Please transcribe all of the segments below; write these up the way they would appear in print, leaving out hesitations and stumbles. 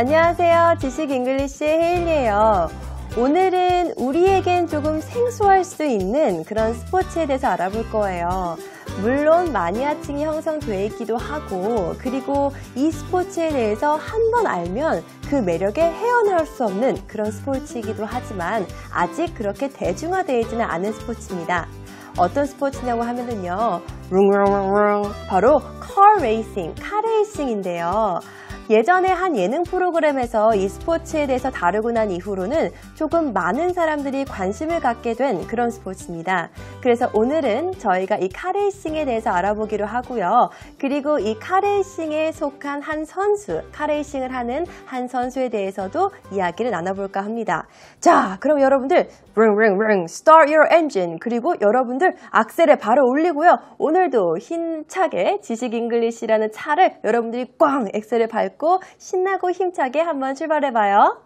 안녕하세요. 지식 잉글리시의 혜인이에요. 오늘은 우리에겐 조금 생소할 수 있는 그런 스포츠에 대해서 알아볼 거예요. 물론 마니아층이 형성되어 있기도 하고, 그리고 이 스포츠에 대해서 한 번 알면 그 매력에 헤어나올 수 없는 그런 스포츠이기도 하지만 아직 그렇게 대중화되어 있지는 않은 스포츠입니다. 어떤 스포츠냐고 하면은요, 바로 카레이싱인데요. 예전에 한 예능 프로그램에서 이 스포츠에 대해서 다루고 난 이후로는 조금 많은 사람들이 관심을 갖게 된 그런 스포츠입니다. 그래서 오늘은 저희가 이 카레이싱에 대해서 알아보기로 하고요. 그리고 이 카레이싱에 속한 한 선수, 카레이싱을 하는 한 선수에 대해서도 이야기를 나눠볼까 합니다. 자, 그럼 여러분들 start your engine. 그리고 여러분들 악셀에 바로 올리고요. 오늘도 힘차게 지식 잉글리시라는 차를 여러분들이 꽝 엑셀을 밟고 신나고 힘차게 한번 출발해봐요.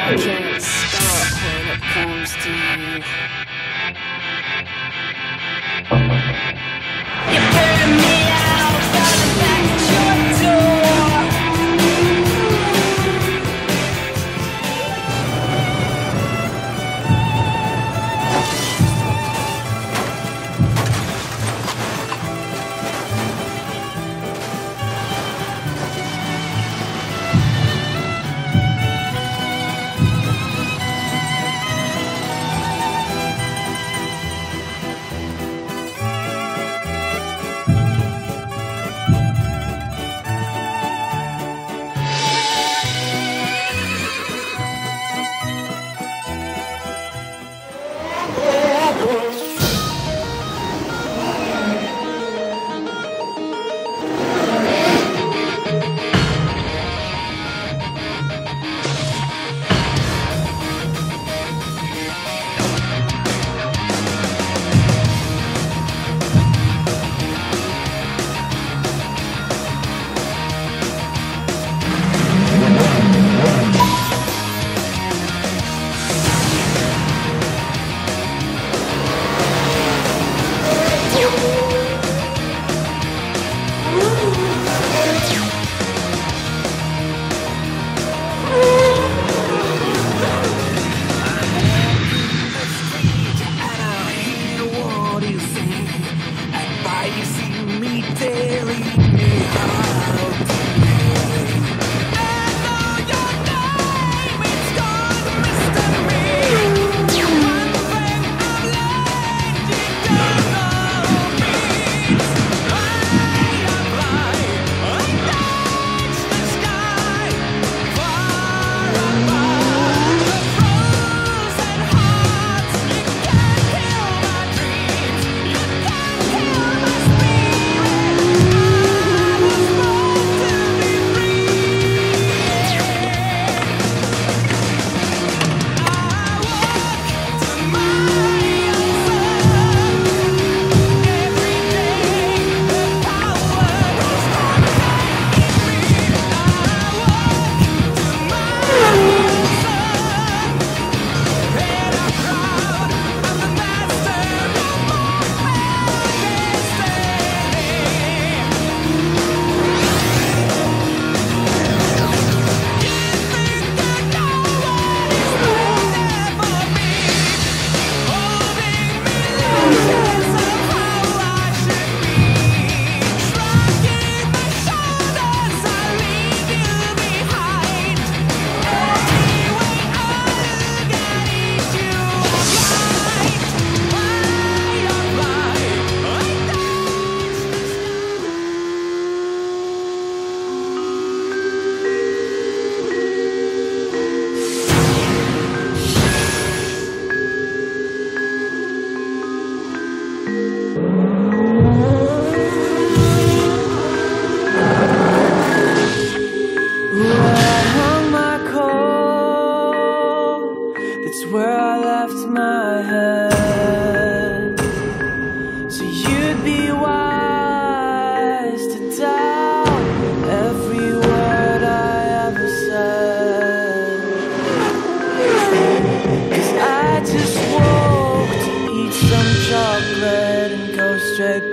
I can't stop when it comes to you. You turn me out, running back at your door.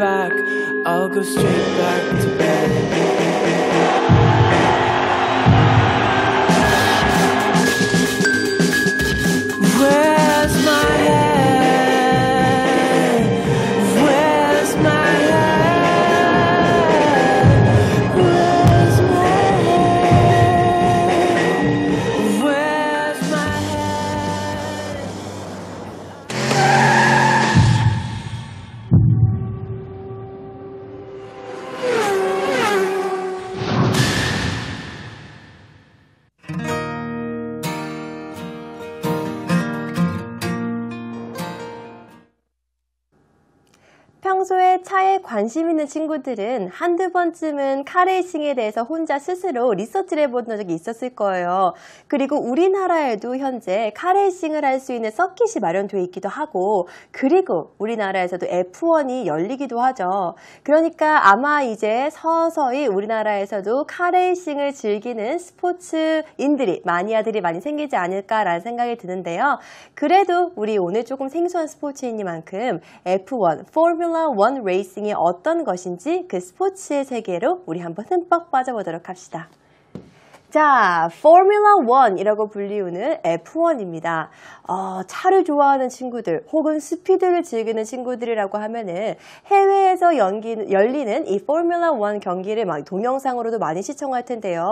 back. I'll go straight back to bed. Where's my head? Where's my head? Where's my head? Where's my 평소에 차에 관심 있는 친구들은 한두 번쯤은 카레이싱에 대해서 혼자 스스로 리서치를 해본 적이 있었을 거예요. 그리고 우리나라에도 현재 카레이싱을 할 수 있는 서킷이 마련되어 있기도 하고, 그리고 우리나라에서도 F1이 열리기도 하죠. 그러니까 아마 이제 서서히 우리나라에서도 카레이싱을 즐기는 스포츠인들이, 마니아들이 많이 생기지 않을까라는 생각이 드는데요. 그래도 우리 오늘 조금 생소한 스포츠이니만큼 F1, 포뮬라 1 레이싱이 어떤 것인지 그 스포츠의 세계로 우리 한번 흠뻑 빠져보도록 합시다. 자, 포뮬라 1이라고 불리우는 F1입니다. 차를 좋아하는 친구들 혹은 스피드를 즐기는 친구들이라고 하면은 해외에서 열리는 이 포뮬라 1 경기를 막 동영상으로도 많이 시청할 텐데요.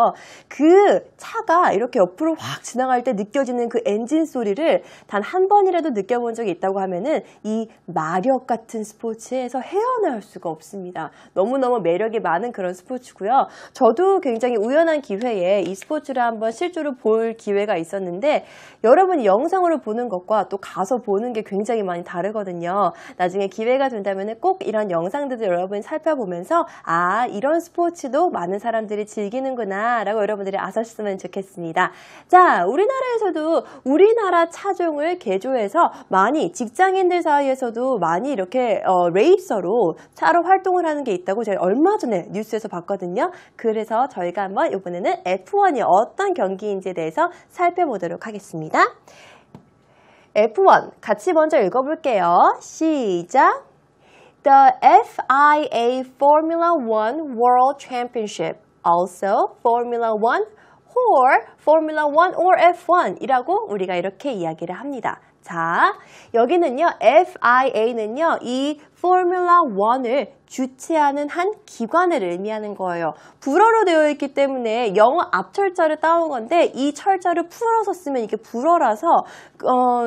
그 차가 이렇게 옆으로 확 지나갈 때 느껴지는 그 엔진 소리를 단 한 번이라도 느껴본 적이 있다고 하면은 이 마력 같은 스포츠에서 헤어나올 수가 없습니다. 너무너무 매력이 많은 그런 스포츠고요. 저도 굉장히 우연한 기회에 이 스포츠를 한번 실제로 볼 기회가 있었는데, 여러분이 영상으로 보는 것과 또 가서 보는 게 굉장히 많이 다르거든요. 나중에 기회가 된다면 꼭 이런 영상들도 여러분이 살펴보면서 아, 이런 스포츠도 많은 사람들이 즐기는구나 라고 여러분들이 아셨으면 좋겠습니다. 자, 우리나라에서도 우리나라 차종을 개조해서 많이 직장인들 사이에서도 많이 이렇게 레이서로 차로 활동을 하는 게 있다고 제가 얼마 전에 뉴스에서 봤거든요. 그래서 저희가 한번 이번에는 F1이 어떤 경기인지에 대해서 살펴보도록 하겠습니다. F1 같이 먼저 읽어볼게요. 시작! The FIA Formula 1 World Championship, also Formula 1 or Formula 1 or F1 이라고 우리가 이렇게 이야기를 합니다. 자, 여기는요, FIA는요, 이 포뮬라 1을 주최하는 한 기관을 의미하는 거예요. 불어로 되어 있기 때문에 영어 앞철자를 따온 건데 이 철자를 풀어서 쓰면 이게 불어라서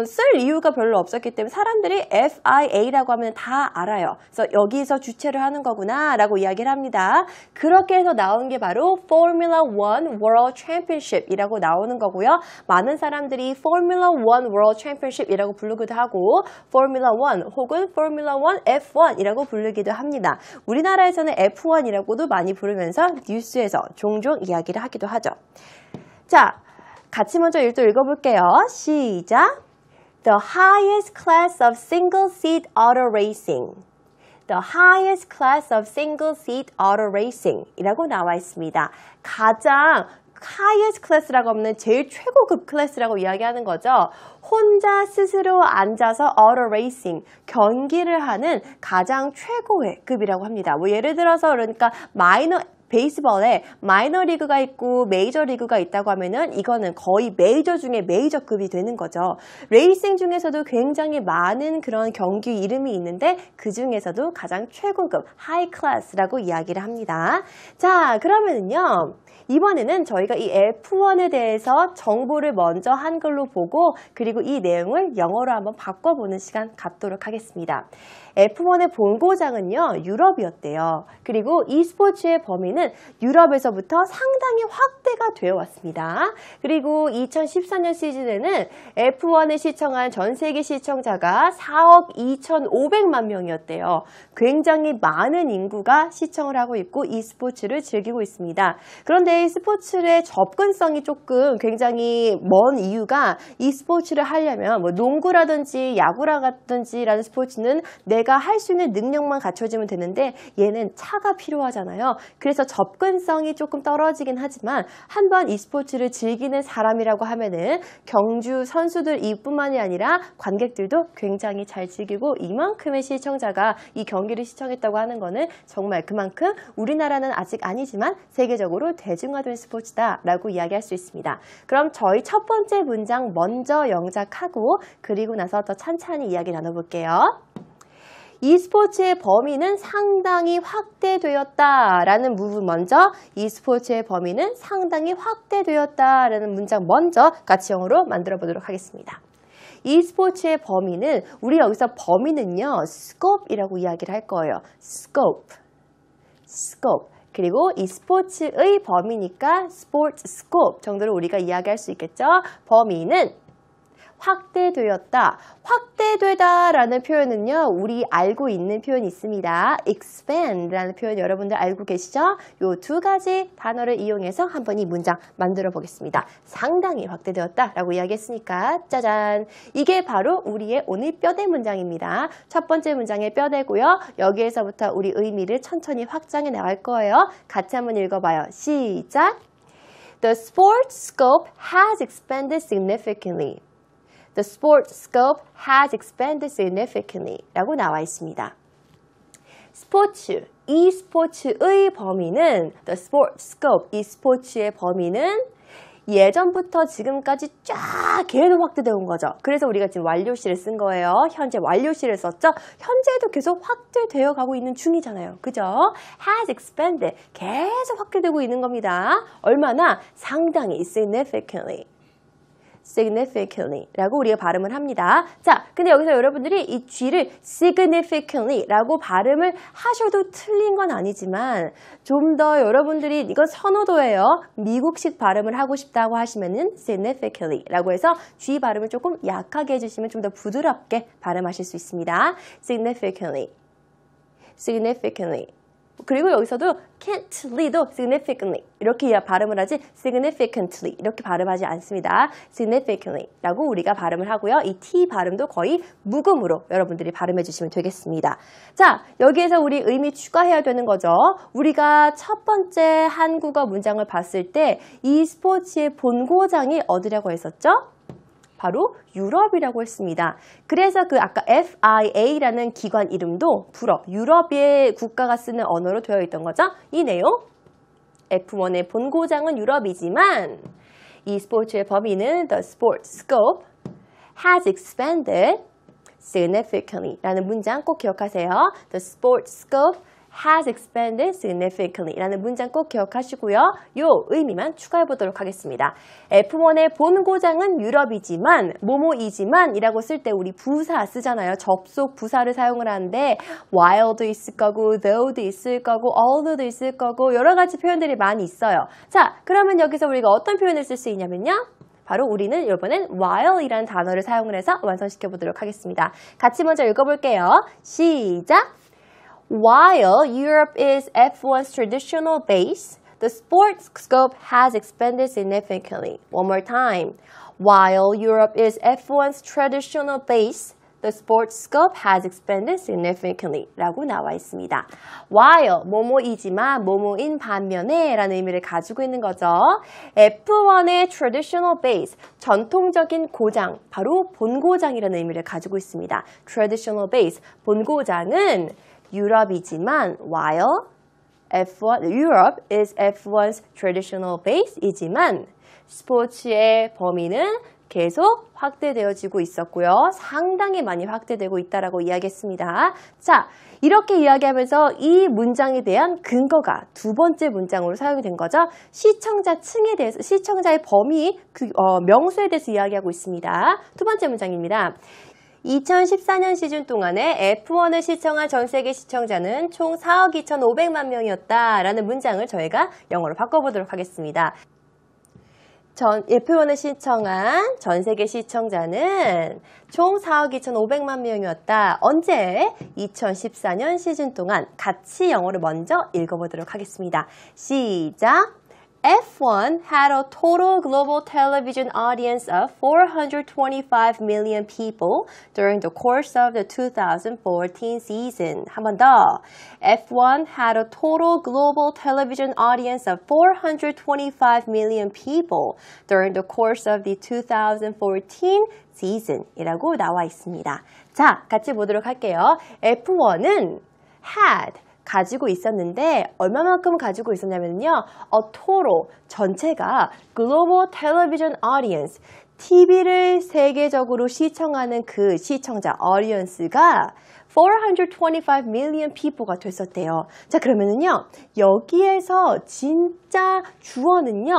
쓸 이유가 별로 없었기 때문에 사람들이 FIA라고 하면 다 알아요. 그래서 여기서 주최를 하는 거구나 라고 이야기를 합니다. 그렇게 해서 나온 게 바로 Formula 1 World Championship 이라고 나오는 거고요. 많은 사람들이 Formula 1 World Championship 이라고 부르기도 하고 Formula 1 혹은 Formula 1 F1 이라고 부르기도 합니다. 우리나라에서는 F1이라고도 많이 부르면서 뉴스에서 종종 이야기를 하기도 하죠. 자, 같이 먼저 또 읽어볼게요. 시작! The highest class of single-seat auto racing. The highest class of single-seat auto racing 이라고 나와 있습니다. 가장 highest class라고 하면 제일 최고급 클래스라고 이야기하는 거죠. 혼자 스스로 앉아서 auto racing, 경기를 하는 가장 최고의 급이라고 합니다. 뭐 예를 들어서 그러니까 베이스볼에 마이너 리그가 있고 메이저 리그가 있다고 하면은 이거는 거의 메이저 중에 메이저급이 되는 거죠. 레이싱 중에서도 굉장히 많은 그런 경기 이름이 있는데 그 중에서도 가장 최고급 하이 클래스라고 이야기를 합니다. 자, 그러면은요. 이번에는 저희가 이 F1에 대해서 정보를 먼저 한글로 보고 그리고 이 내용을 영어로 한번 바꿔보는 시간 갖도록 하겠습니다. F1의 본고장은요, 유럽이었대요. 그리고 이 스포츠의 범위는 유럽에서부터 상당히 확대가 되어 왔습니다. 그리고 2014년 시즌에는 F1을 시청한 전 세계 시청자가 4억 2,500만 명이었대요. 굉장히 많은 인구가 시청을 하고 있고 이 스포츠를 즐기고 있습니다. 그런데 이 스포츠의 접근성이 조금 굉장히 먼 이유가 이 스포츠를 하려면 뭐 농구라든지 야구라든지라는 스포츠는 내가 할 수 있는 능력만 갖춰지면 되는데 얘는 차가 필요하잖아요. 그래서 접근성이 조금 떨어지긴 하지만 한번 이 스포츠를 즐기는 사람이라고 하면은 경주 선수들 이뿐만이 아니라 관객들도 굉장히 잘 즐기고 이만큼의 시청자가 이 경기를 시청했다고 하는 거는 정말 그만큼 우리나라는 아직 아니지만 세계적으로 대중화된 스포츠다라고 이야기할 수 있습니다. 그럼 저희 첫 번째 문장 먼저 영작하고 그리고 나서 더 찬찬히 이야기 나눠볼게요. e스포츠의 범위는 상당히 확대되었다라는 부분 먼저 e스포츠의 범위는 상당히 확대되었다라는 문장 먼저 같이 영어로 만들어 보도록 하겠습니다. e스포츠의 범위는 우리 여기서 범위는요 scope이라고 이야기를 할 거예요. scope. 그리고 이 스포츠의 범위니까 sports scope 정도로 우리가 이야기할 수 있겠죠. 범위는 확대되었다. 확대되다라는 표현은요. 우리 알고 있는 표현이 있습니다. expand라는 표현 여러분들 알고 계시죠? 요 두 가지 단어를 이용해서 한번 이 문장 만들어 보겠습니다. 상당히 확대되었다라고 이야기했으니까 짜잔! 이게 바로 우리의 오늘 뼈대 문장입니다. 첫 번째 문장의 뼈대고요. 여기에서부터 우리 의미를 천천히 확장해 나갈 거예요. 같이 한번 읽어봐요. 시작! The sports scope has expanded significantly. The sports scope has expanded significantly 라고 나와 있습니다. 스포츠, 이 스포츠의 범위는 the sports scope, 이 스포츠의 범위는 예전부터 지금까지 쫙 계속 확대되어 온 거죠. 그래서 우리가 지금 완료시를 쓴 거예요. 현재 완료시를 썼죠. 현재도 계속 확대되어 가고 있는 중이잖아요. 그죠? has expanded, 계속 확대되고 있는 겁니다. 얼마나? 상당히 significantly 라고 우리가 발음을 합니다. 자, 근데 여기서 여러분들이 이 G를 significantly 라고 발음을 하셔도 틀린 건 아니지만 좀 더 여러분들이 이건 선호도예요. 미국식 발음을 하고 싶다고 하시면은 significantly 라고 해서 G 발음을 조금 약하게 해주시면 좀 더 부드럽게 발음하실 수 있습니다. significantly. 그리고 여기서도 can'tly도 significantly 이렇게 발음을 하지 significantly 이렇게 발음하지 않습니다. significantly 라고 우리가 발음을 하고요. 이 T 발음도 거의 묵음으로 여러분들이 발음해 주시면 되겠습니다. 자, 여기에서 우리 의미 추가해야 되는 거죠. 우리가 첫 번째 한국어 문장을 봤을 때 이 스포츠의 본고장이 어디라고 했었죠? 바로 유럽이라고 했습니다. 그래서 그 아까 FIA라는 기관 이름도 불어 유럽의 국가가 쓰는 언어로 되어 있던 거죠. 이 내용 F1의 본고장은 유럽이지만 이 스포츠의 범위는 the sport scope has expanded significantly 라는 문장 꼭 기억하세요. The sport scope has expanded significantly 라는 문장 꼭 기억하시고요. 요 의미만 추가해 보도록 하겠습니다. F1의 본고장은 유럽이지만 뭐뭐이지만 이라고 쓸 때 우리 부사 쓰잖아요. 접속 부사를 사용을 하는데 while도 있을 거고 though도 있을 거고 although도 있을 거고 여러 가지 표현들이 많이 있어요. 자, 그러면 여기서 우리가 어떤 표현을 쓸 수 있냐면요. 바로 우리는 이번엔 while이라는 단어를 사용을 해서 완성시켜 보도록 하겠습니다. 같이 먼저 읽어볼게요. 시작! While Europe is F1's traditional base, the sport scope has expanded significantly. One more time. While Europe is F1's traditional base, the sport scope has expanded significantly 라고 나와 있습니다. While, 뭐뭐이지만 뭐뭐인 반면에 라는 의미를 가지고 있는 거죠. F1의 traditional base, 전통적인 고장, 바로 본고장이라는 의미를 가지고 있습니다. Traditional base, 본고장은 유럽이지만 while Europe is F1's traditional base이지만 스포츠의 범위는 계속 확대되어지고 있었고요. 상당히 많이 확대되고 있다라고 이야기했습니다. 자, 이렇게 이야기하면서 이 문장에 대한 근거가 두 번째 문장으로 사용이 된 거죠. 시청자 층에 대해서, 시청자의 범위, 명수에 대해서 이야기하고 있습니다. 두 번째 문장입니다. 2014년 시즌 동안에 F1을 시청한 전 세계 시청자는 총 4억 2,500만 명이었다 라는 문장을 저희가 영어로 바꿔보도록 하겠습니다. F1을 시청한 전 세계 시청자는 총 4억 2,500만 명이었다. 언제? 2014년 시즌 동안 같이 영어를 먼저 읽어보도록 하겠습니다. 시작! F1 had a total global television audience of 425 million people during the course of the 2014 season. 한 번 더. F1 had a total global television audience of 425 million people during the course of the 2014 season 이라고 나와 있습니다. 자, 같이 보도록 할게요. F1은 had 가지고 있었는데 얼마만큼 가지고 있었냐면요. A total, 전체가 global television audience, TV를 세계적으로 시청하는 그 시청자 audience가 425 million people가 됐었대요. 자, 그러면은요. 여기에서 진짜 주어는요.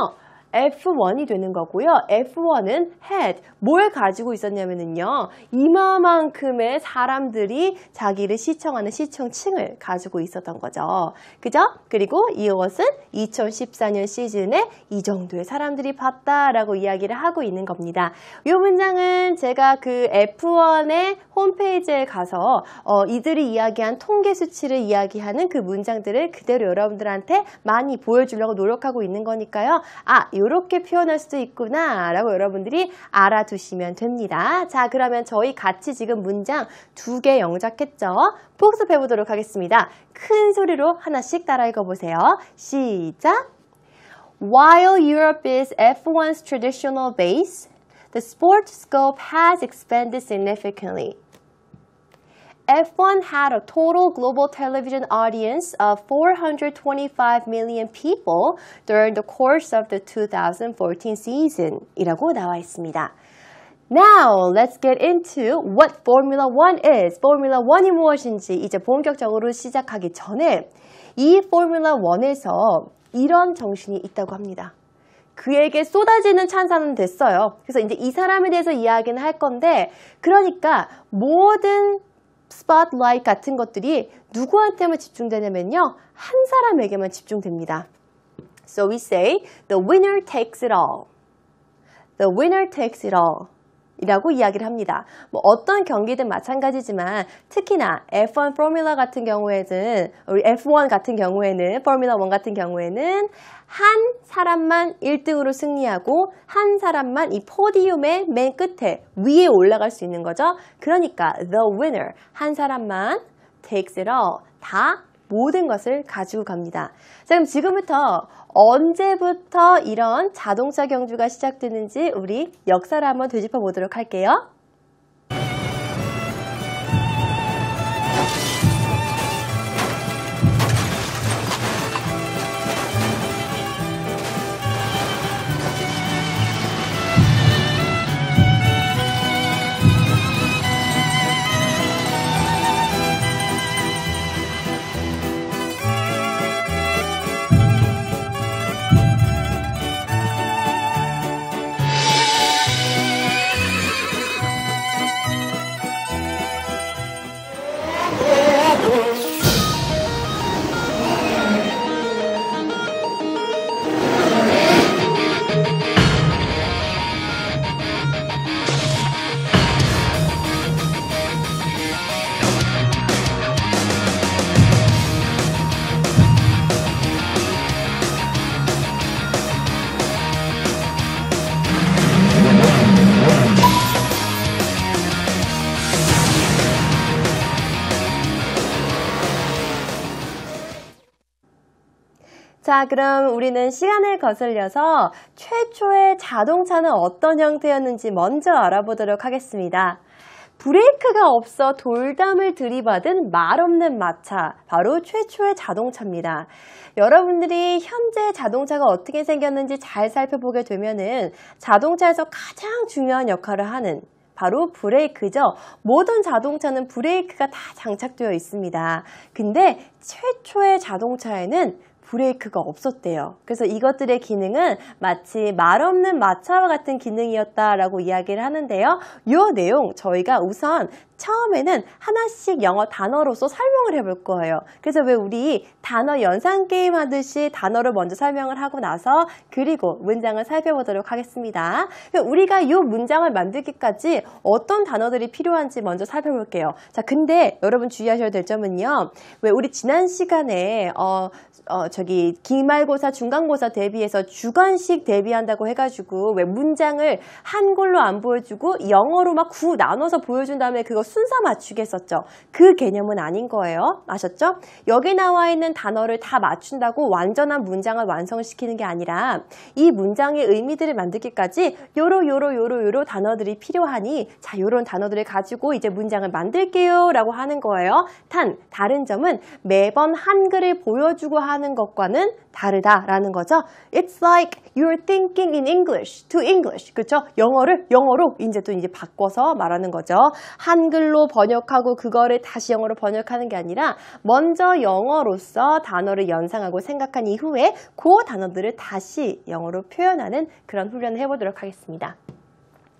F1이 되는 거고요. F1은 had, 뭘 가지고 있었냐면요. 이마만큼의 사람들이 자기를 시청하는 시청층을 가지고 있었던 거죠. 그죠? 그리고 이것은 2014년 시즌에 이 정도의 사람들이 봤다라고 이야기를 하고 있는 겁니다. 이 문장은 제가 그 F1의 홈페이지에 가서 이들이 이야기한 통계 수치를 이야기하는 그 문장들을 그대로 여러분들한테 많이 보여주려고 노력하고 있는 거니까요. 아, 이렇게 표현할 수도 있구나 라고 여러분들이 알아두시면 됩니다. 자, 그러면 저희 같이 지금 문장 2개 영작했죠? 복습해보도록 하겠습니다. 큰 소리로 하나씩 따라 읽어보세요. 시작! While Europe is F1's traditional base, the sport scope has expanded significantly. F1 had a total global television audience of 425 million people during the course of the 2014 season 이라고 나와 있습니다. Now, let's get into what Formula 1 is. Formula 1이 무엇인지 이제 본격적으로 시작하기 전에 이 Formula 1에서 이런 정신이 있다고 합니다. 그에게 쏟아지는 찬사는 됐어요. 그래서 이제 이 사람에 대해서 이야기는 할 건데 그러니까 모든 스팟라이트 같은 것들이 누구한테만 집중되냐면요. 한 사람에게만 집중됩니다. So we say, the winner takes it all. The winner takes it all. 이라고 이야기를 합니다. 뭐 어떤 경기든 마찬가지지만 특히나 F1 포뮬러 같은 경우에는 우리 F1 같은 경우에는 포뮬러 1 같은 경우에는 한 사람만 1등으로 승리하고 한 사람만 이 포디움의 맨 끝에 위에 올라갈 수 있는 거죠. 그러니까 the winner 한 사람만 takes it all 다 모든 것을 가지고 갑니다. 자, 그럼 지금부터 언제부터 이런 자동차 경주가 시작되는지 우리 역사를 한번 되짚어 보도록 할게요. 자, 그럼 우리는 시간을 거슬려서 최초의 자동차는 어떤 형태였는지 먼저 알아보도록 하겠습니다. 브레이크가 없어 돌담을 들이받은 말없는 마차, 바로 최초의 자동차입니다. 여러분들이 현재 자동차가 어떻게 생겼는지 잘 살펴보게 되면은 자동차에서 가장 중요한 역할을 하는 바로 브레이크죠. 모든 자동차는 브레이크가 다 장착되어 있습니다. 근데 최초의 자동차에는 브레이크가 없었대요. 그래서 이것들의 기능은 마치 말없는 마차와 같은 기능이었다라고 이야기를 하는데요. 이 내용 저희가 우선 처음에는 하나씩 영어 단어로서 설명을 해볼 거예요. 그래서 왜 우리 단어 연상 게임 하듯이 단어를 먼저 설명을 하고 나서 그리고 문장을 살펴보도록 하겠습니다. 우리가 이 문장을 만들기까지 어떤 단어들이 필요한지 먼저 살펴볼게요. 자, 근데 여러분 주의하셔야 될 점은요. 왜 우리 지난 시간에 기말고사, 중간고사 대비해서 주관식 대비한다고 해가지고 왜 문장을 한글로 안 보여주고 영어로 막 구 나눠서 보여준 다음에 그거 순서 맞추게 했었죠. 그 개념은 아닌 거예요. 아셨죠? 여기 나와 있는 단어를 다 맞춘다고 완전한 문장을 완성시키는 게 아니라 이 문장의 의미들을 만들기까지 요로 단어들이 필요하니 자, 요런 단어들을 가지고 이제 문장을 만들게요 라고 하는 거예요. 다른 점은 매번 한글을 보여주고 하는 것과는 다르다라는 거죠. It's like you're thinking in English to English. 그렇죠? 영어로 이제 바꿔서 말하는 거죠. 한글로 번역하고 그거를 다시 영어로 번역하는 게 아니라 먼저 영어로서 단어를 연상하고 생각한 이후에 그 단어들을 다시 영어로 표현하는 그런 훈련을 해보도록 하겠습니다.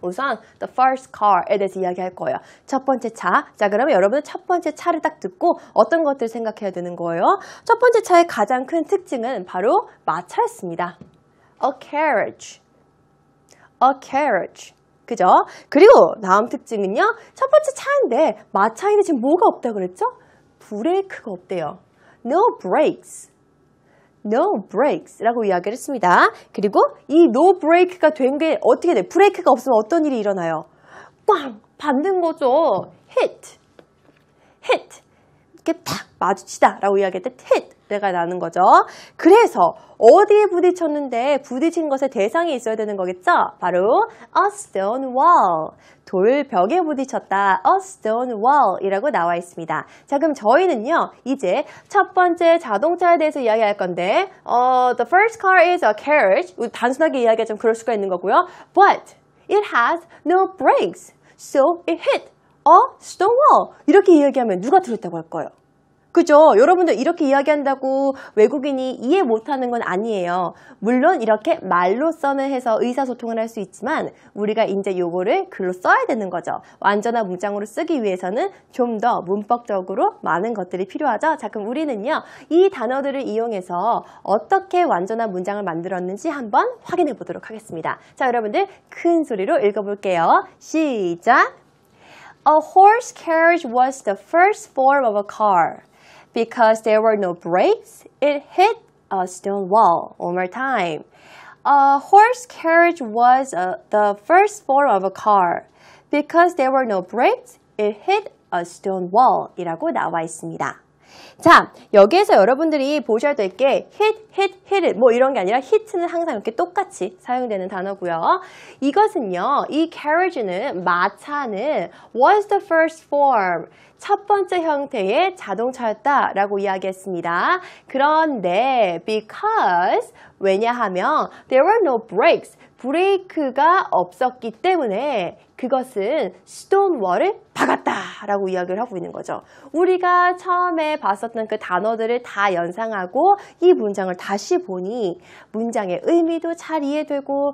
우선 the first car에 대해서 이야기할 거예요. 첫 번째 차. 자, 그러면 여러분은 첫 번째 차를 딱 듣고 어떤 것들을 생각해야 되는 거예요? 첫 번째 차의 가장 큰 특징은 바로 마차였습니다. A carriage. A carriage. 그죠? 그리고 다음 특징은요. 첫 번째 차인데 마차인데 지금 뭐가 없다 그랬죠? 브레이크가 없대요. No brakes. No brakes 라고 이야기를 했습니다. 그리고 이 no brake가 된 게 어떻게 돼? 브레이크가 없으면 어떤 일이 일어나요? 꽝! 받는 거죠. hit. 이렇게 탁 마주치다 라고 이야기할 때 hit가 나는 거죠. 그래서 어디에 부딪혔는데 부딪힌 것의 대상이 있어야 되는 거겠죠? 바로 a stone wall. 돌벽에 부딪혔다. a stone wall 이라고 나와 있습니다. 자, 그럼 저희는요. 이제 첫 번째 자동차에 대해서 이야기할 건데 the first car is a carriage. 단순하게 이야기가 좀 그럴 수가 있는 거고요. But it has no brakes. So it hit a stone wall. 이렇게 이야기하면 누가 들었다고 할 거예요? 그죠? 여러분들 이렇게 이야기한다고 외국인이 이해 못하는 건 아니에요. 물론 이렇게 말로써는 해서 의사소통을 할 수 있지만 우리가 이제 요거를 글로 써야 되는 거죠. 완전한 문장으로 쓰기 위해서는 좀 더 문법적으로 많은 것들이 필요하죠. 자, 그럼 우리는요. 이 단어들을 이용해서 어떻게 완전한 문장을 만들었는지 한번 확인해 보도록 하겠습니다. 자, 여러분들 큰 소리로 읽어볼게요. 시작! A horse carriage was the first form of a car. Because there were no brakes, it hit a stone wall. One more time. A horse carriage was the first form of a car. Because there were no brakes, it hit a stone wall. 이라고 나와 있습니다. 자, 여기에서 여러분들이 보셔야 될 게 hit 뭐 이런 게 아니라 hit는 항상 이렇게 똑같이 사용되는 단어고요. 이것은요, 이 carriage는 마차는 was the first form. 첫 번째 형태의 자동차였다라고 이야기했습니다. 그런데 because 왜냐하면 there were no brakes. 브레이크가 없었기 때문에 그것은 stone wall을 박았다라고 이야기를 하고 있는 거죠. 우리가 처음에 봤었던 그 단어들을 다 연상하고 이 문장을 다시 보니 문장의 의미도 잘 이해되고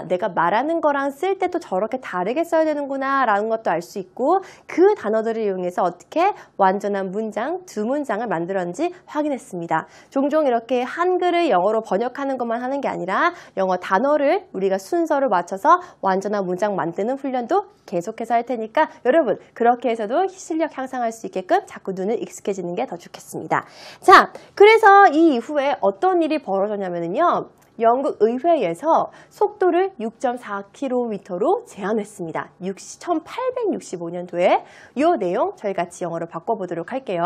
내가 말하는 거랑 쓸 때 또 저렇게 다르게 써야 되는구나 라는 것도 알 수 있고 그 단어들을 이용해서 어떻게 완전한 문장, 두 문장을 만들었는지 확인했습니다. 종종 이렇게 한글을 영어로 번역하는 것만 하는 게 아니라 영어 단어를 우리가 순서를 맞춰서 완전한 문장 만드는 훈련도 계속해서 할 테니까 여러분 그렇게 해서도 실력 향상할 수 있게끔 자꾸 눈을 익숙해지는 게 더 좋겠습니다. 자, 그래서 이 이후에 어떤 일이 벌어졌냐면요. 영국 의회에서 속도를 6.4km로 제한했습니다. 1865년도에 이 내용 저희 같이 영어로 바꿔보도록 할게요.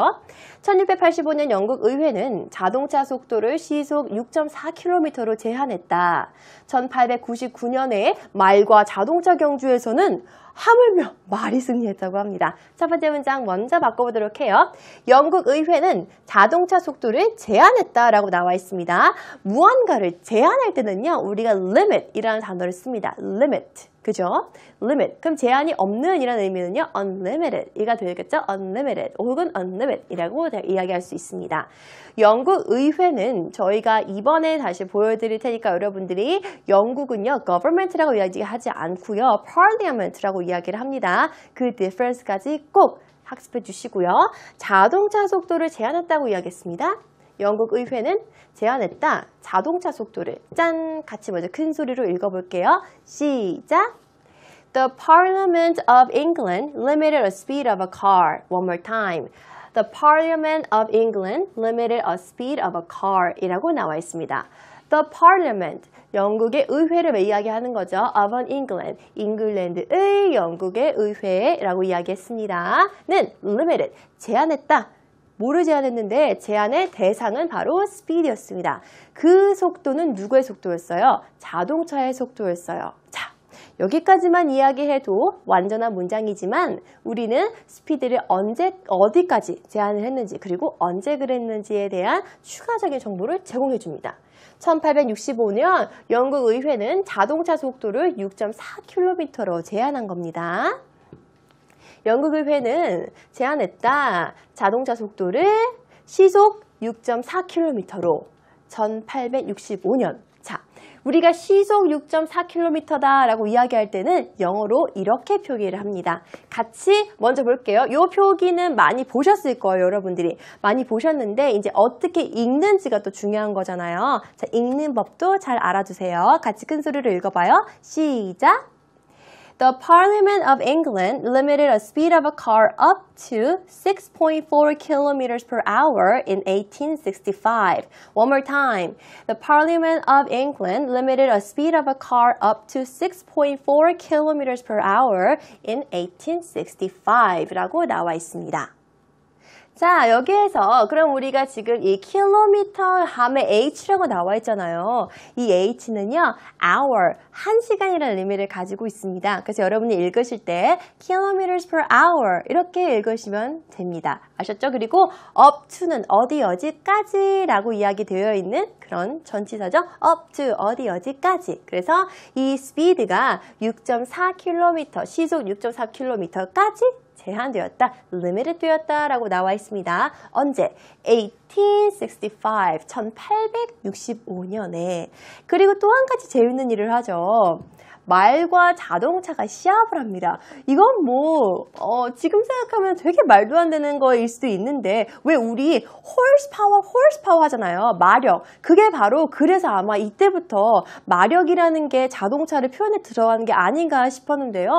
1685년 영국 의회는 자동차 속도를 시속 6.4km로 제한했다. 1899년에 말과 자동차 경주에서는 하물며 말이 승리했다고 합니다. 첫 번째 문장 먼저 바꿔보도록 해요. 영국 의회는 자동차 속도를 제한했다라고 나와 있습니다. 무언가를 제한할 때는요. 우리가 limit이라는 단어를 씁니다. limit. 그죠? limit. 그럼 제한이 없는 이라는 의미는요. unlimited. 이가 되겠죠? unlimited 혹은 unlimited 이라고 이야기할 수 있습니다. 영국 의회는 저희가 이번에 다시 보여드릴 테니까 여러분들이 영국은요. government라고 이야기하지 않고요. parliament라고 이야기를 합니다. 그 difference까지 꼭 학습해 주시고요. 자동차 속도를 제한했다고 이야기했습니다. 영국 의회는 제한했다. 자동차 속도를 짠! 같이 먼저 큰 소리로 읽어볼게요. 시작! The Parliament of England limited the speed of a car. One more time. The Parliament of England limited the speed of a car 이라고 나와 있습니다. The Parliament, 영국의 의회를 이야기하는 거죠. Of England, 잉글랜드의 영국의 의회라고 이야기했습니다. 는 limited, 제한했다. 뭐를 제한했는데 제한의 대상은 바로 speed였습니다. 그 속도는 누구의 속도였어요? 자동차의 속도였어요. 자, 여기까지만 이야기해도 완전한 문장이지만 우리는 스피드를 어디까지 제한을 했는지 그리고 언제 그랬는지에 대한 추가적인 정보를 제공해 줍니다. 1865년 영국 의회는 자동차 속도를 6.4km로 제한한 겁니다. 영국 의회는 제한했다. 자동차 속도를 시속 6.4km로 1865년. 자, 우리가 시속 6.4km다 라고 이야기할 때는 영어로 이렇게 표기를 합니다. 같이 먼저 볼게요. 이 표기는 많이 보셨을 거예요, 여러분들이. 많이 보셨는데 이제 어떻게 읽는지가 또 중요한 거잖아요. 자, 읽는 법도 잘 알아두세요. 같이 큰 소리로 읽어봐요. 시작! The Parliament of England limited the speed of a car up to 6.4 kilometers per hour in 1865. One more time. The Parliament of England limited the speed of a car up to 6.4 kilometers per hour in 1865 라고 나와 있습니다. 자, 여기에서 그럼 우리가 지금 이 킬로미터 함에 h라고 나와 있잖아요. 이 h는요, hour, 1시간이라는 의미를 가지고 있습니다. 그래서 여러분이 읽으실 때 kilometers per hour 이렇게 읽으시면 됩니다. 아셨죠? 그리고 up to는 어디까지 라고 이야기되어 있는 그런 전치사죠. up to 어디까지. 그래서 이 speed가 6.4km, 시속 6.4km까지 제한되었다, limited 되었다 라고 나와 있습니다. 언제? 1865, 1865년에. 그리고 또 한 가지 재밌는 일을 하죠. 말과 자동차가 시합을 합니다. 이건 뭐 지금 생각하면 되게 말도 안 되는 거일 수도 있는데 왜 우리 horsepower 하잖아요. 마력. 그게 바로 그래서 아마 이때부터 마력이라는 게 자동차를 표현에 들어가는 게 아닌가 싶었는데요.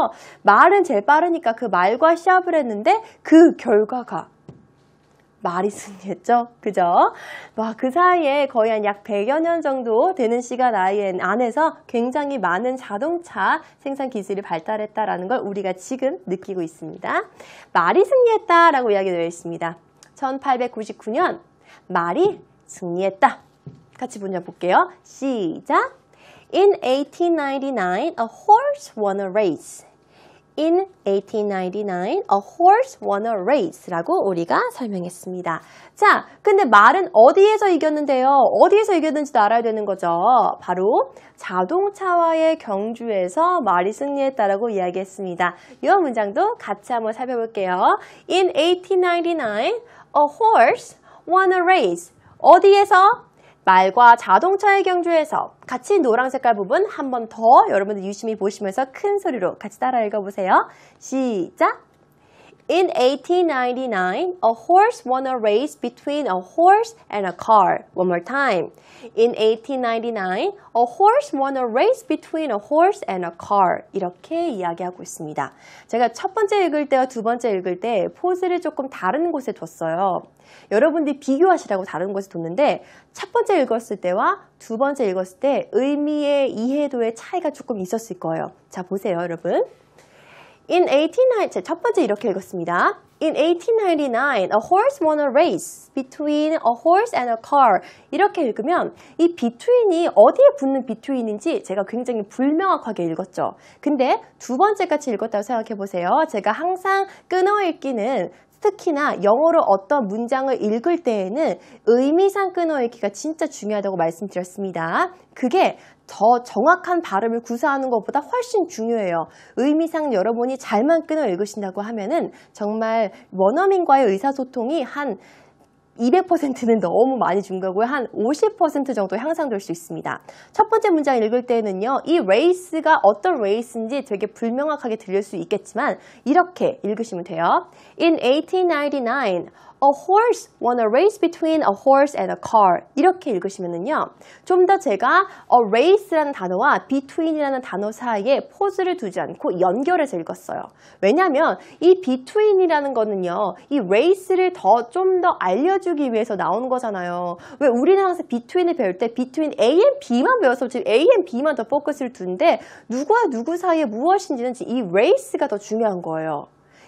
말은 제일 빠르니까 그 말과 시합을 했는데 그 결과가 말이 승리했죠. 그죠? 와, 그 사이에 거의 한 약 100여 년 정도 되는 시간 안에서 굉장히 많은 자동차 생산 기술이 발달했다라는 걸 우리가 지금 느끼고 있습니다. 말이 승리했다라고 이야기되어 있습니다. 1899년 말이 승리했다. 같이 먼저 볼게요. 시작! In 1899, a horse won a race. In 1899, a horse won a race라고 우리가 설명했습니다. 자, 근데 말은 어디에서 이겼는데요? 어디에서 이겼는지도 알아야 되는 거죠. 바로 자동차와의 경주에서 말이 승리했다라고 이야기했습니다. 이 문장도 같이 한번 살펴볼게요. In 1899, a horse won a race. 어디에서? 말과 자동차의 경주에서. 같이 노란 색깔 부분 한 번 더 여러분들 유심히 보시면서 큰 소리로 같이 따라 읽어보세요. 시작! In 1899, a horse won a race between a horse and a car. One more time. In 1899, a horse won a race between a horse and a car. 이렇게 이야기하고 있습니다. 제가 첫 번째 읽을 때와 두 번째 읽을 때 포즈를 조금 다른 곳에 뒀어요. 여러분들이 비교하시라고 다른 곳에 뒀는데 첫 번째 읽었을 때와 두 번째 읽었을 때 의미의 이해도의 차이가 조금 있었을 거예요. 자, 보세요, 여러분. In 1899, 첫 번째 이렇게 읽었습니다. In 1899, a horse won a race between a horse and a car. 이렇게 읽으면 이 between이 어디에 붙는 between인지 제가 굉장히 불명확하게 읽었죠. 근데 두 번째 같이 읽었다고 생각해 보세요. 제가 항상 끊어 읽기는 특히나 영어로 어떤 문장을 읽을 때에는 의미상 끊어읽기가 진짜 중요하다고 말씀드렸습니다. 그게 더 정확한 발음을 구사하는 것보다 훨씬 중요해요. 의미상 여러분이 잘만 끊어 읽으신다고 하면은 정말 원어민과의 의사소통이 한 200%는 너무 많이 준 거고요. 한 50% 정도 향상될 수 있습니다. 첫 번째 문장 읽을 때는요. 이 race가 어떤 race인지 되게 불명확하게 들릴 수 있겠지만 이렇게 읽으시면 돼요. In 1899, a horse won a race between a horse and a car. 이렇게 읽으시면은요. 좀 더 제가 a race라는 단어와 between이라는 단어 사이에 포즈를 두지 않고 연결해서 읽었어요. 왜냐하면 이 between이라는 거는요. 이 race를 좀 더 알려주기 위해서 나오는 거잖아요. 왜 우리는 항상 between을 배울 때 between A and B만 배워서 지금 A and B만 더 포커스를 두는데 누구와 누구 사이에 무엇인지는 이 race가 더 중요한 거예요.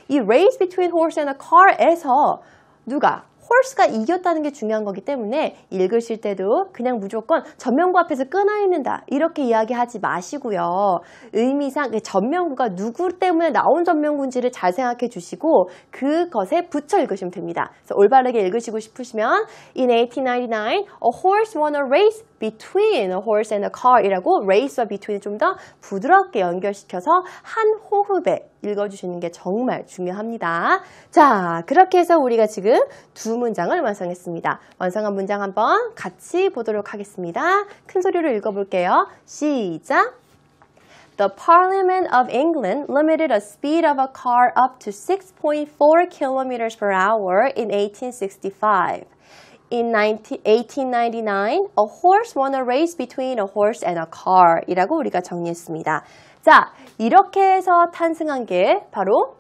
이 race between horse and a car에서 누가? horse가 이겼다는 게 중요한 거기 때문에 읽으실 때도 그냥 무조건 전면구 앞에서 끊어있는다 이렇게 이야기하지 마시고요. 의미상 전면구가 누구 때문에 나온 전면구인지를 잘 생각해 주시고 그것에 붙여 읽으시면 됩니다. 그래서 올바르게 읽으시고 싶으시면 In 1899, a horse won a race between a horse and a car 이라고 race와 between을 좀 더 부드럽게 연결시켜서 한 호흡에 읽어주시는 게 정말 중요합니다. 자, 그렇게 해서 우리가 지금 두 문장을 완성했습니다. 완성한 문장 한번 같이 보도록 하겠습니다. 큰 소리로 읽어볼게요. 시작! The Parliament of England limited a speed of a car up to 6.4 kilometers per hour in 1865. In 1899, a horse won a race between a horse and a car 이라고 우리가 정리했습니다. 자, 이렇게 해서 탄생한 게 바로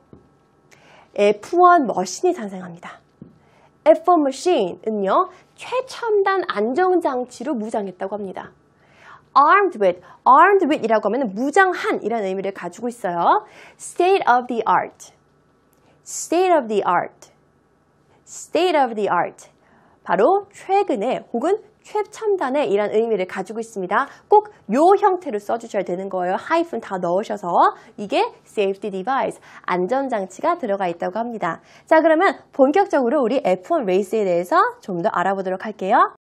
F1 머신이 탄생합니다. F1 머신은요, 최첨단 안정장치로 무장했다고 합니다. armed with 이라고 하면 무장한 이라는 의미를 가지고 있어요. State of the art. 바로 최근에 혹은 최첨단의 이란 의미를 가지고 있습니다. 꼭 요 형태로 써주셔야 되는 거예요. 하이픈 다 넣으셔서 이게 safety device, 안전장치가 들어가 있다고 합니다. 자, 그러면 본격적으로 우리 F1 레이스에 대해서 좀 더 알아보도록 할게요.